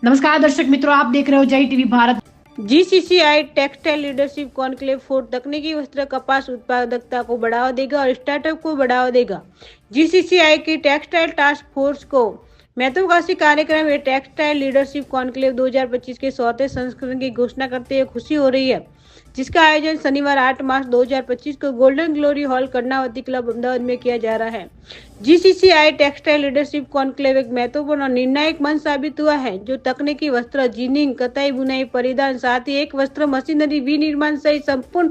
नमस्कार दर्शक मित्रों, आप देख रहे हो जय TV Bharat. GCCI textile leadership conclave 4 तकनीकी वस्त्र कपास उत्पादकता को बढ़ावा देगा और स्टार्टअप को बढ़ावा देगा। जीसीसीआई की टेक्सटाइल टास्क फोर्स को महत्वाकांक्षी कार्यक्रम ये टेक्सटाइल लीडरशिप कॉन्क्लेव 2025 के 100वें संस्करण की घोषणा करते हुए खुशी हो रही है, जिसका आयोजन शनिवार 8 मार्च 2025 को golden glory hall Karnavati club Ahmedabad में किया जा रहा है। जीसीसीआई टेक्सटाइल लीडरशिप कॉन्क्लेव एक महत्वपूर्ण और निर्णायक मंच साबित हुआ है, जो तकनीकी वस्त्र, जिनिंग, कताई, बुनाई, परिधान, साथ ही एक वस्त्र मशीनरी, विनिर्माण सहित संपूर्ण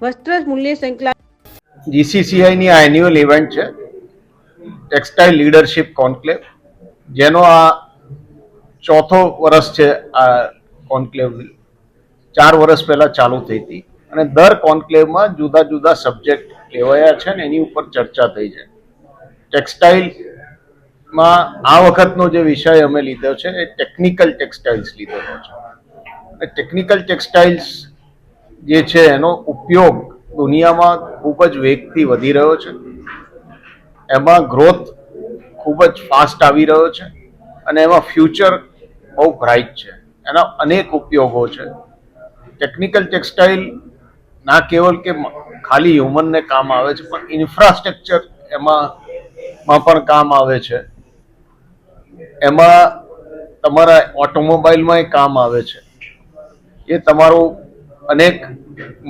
वस्त्र मूल्य श्रृंखला जीसीसीआई ની આ એન્યુઅલ ઇવેન્ટ છે ટેક્સટાઇલ લીડરશિપ કોન્ક્લેવ, જેનો આ ચોથો વર્ષ છે। આ કોન્ક્લેવ 4 વર્ષ પહેલા ચાલુ થઈ હતી અને દર કોન્ક્લેવમાં જુદા જુદા સબ્જેક્ટ લેવાયા છે ને એની ઉપર ચર્ચા થઈ છે। ટેક્સટાઇલમાં આ વખતનો જે વિષય અમે લીધો છે એ ટેકનિકલ ટેક્સટાઇલ્સ લીધેલો છે। ટેકનિકલ ટેક્સટાઇલ્સ જે છે એનો ઉપયોગ દુનિયામાં ખૂબ જ વેગથી વધી રહ્યો છે, એમાં ગ્રોથ ખૂબ જ ફાસ્ટ આવી રહ્યો છે અને એમાં ફ્યુચર બહુ બ્રાઇટ છે। એના અનેક ઉપયોગો છે। ટેકનિકલ ટેક્સટાઇલ ના કેવલ કે ખાલી હ્યુમનને કામ આવે છે, પણ ઇન્ફ્રાસ્ટ્રક્ચર એમાં પણ કામ આવે છે। એમાં તમારા ઓટોમોબાઈલમાં કામ આવે છે, એ તમારું અનેક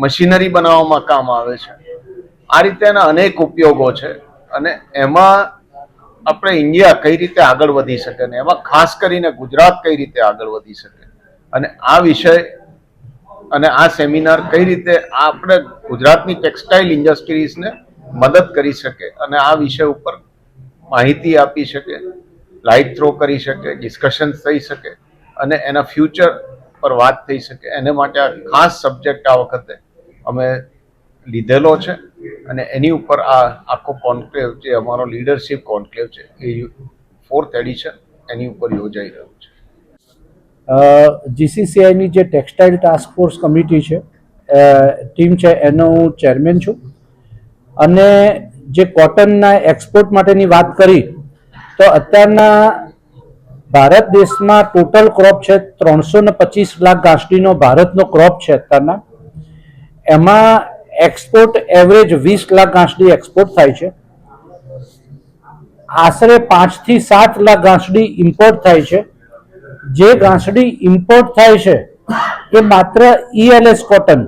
મશીનરી બનાવવામાં કામ આવે છે। આ રીતે એના અનેક ઉપયોગો છે અને એમાં આપણે ઇન્ડિયા કઈ રીતે આગળ વધી શકે ને એમાં ખાસ કરીને ગુજરાત કઈ રીતે આગળ વધી શકે અને આ વિષય અને આ સેમિનાર કઈ રીતે આપણે ગુજરાતની ટેક્સટાઇલ ઇન્ડસ્ટ્રીઝને મદદ કરી શકે અને આ વિષય ઉપર માહિતી આપી શકે, લાઇટ થ્રો કરી શકે, ડિસ્કશન્સ થઈ શકે અને એના ફ્યુચર પર વાત થઈ શકે, એને માટે આ ખાસ સબ્જેક્ટ આ વખતે અમે લીધેલો છે અને એની ઉપર આ આખો કોન્ક્લેવ જે અમારો લીડરશિપ કોન્ક્લેવ છે એ 4th એડિશન એની ઉપર યોજાઈ રહ્યું છે। જીસીસીઆઈની જે ટેક્સટાઇલ ટાસ્ક ફોર્સ કમિટી છે, ટીમ છે, એનો હું ચેરમેન છું અને જે કોટનના એક્સપોર્ટ માટેની વાત કરી તો અત્યારના ભારત દેશમાં ટોટલ ક્રોપ છે 325 લાખ ગાંસડીનો ભારતનો ક્રોપ છે અત્યારના। એમાં એક્સપોર્ટ એવરેજ 20 લાખ ગાંસડી એક્સપોર્ટ થાય છે, આશરે 5 થી 7 લાખ ગાંસડી ઇમ્પોર્ટ થાય છે। જે ગાંસડી ઇમ્પોર્ટ થાય છે એ માત્ર ઈએલએસ કોટન,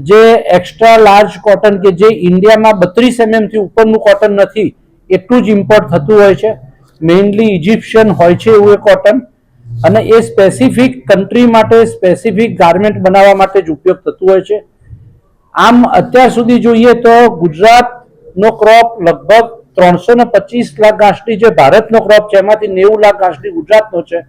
જે એક્સ્ટ્રા લાર્જ કોટન કે જે ઇન્ડિયામાં 32 mm થી ઉપરનું કોટન નથી એટલું જ ઇમ્પોર્ટ થતું હોય છે। મેઇનલી ઇજિપ્શિયન હોય છે એવું એ કોટન અને એ સ્પેસિફિક કન્ટ્રી માટે સ્પેસિફિક ગાર્મેન્ટ બનાવવા માટે જ ઉપયોગ થતું હોય છે। આમ અત્યાર સુધી જોઈએ તો ગુજરાતનો ક્રોપ લગભગ 325 લાખ ગાંસડી જે ભારતનો ક્રોપ છે એમાંથી 90 લાખ ગાંસડી ગુજરાતનો છે।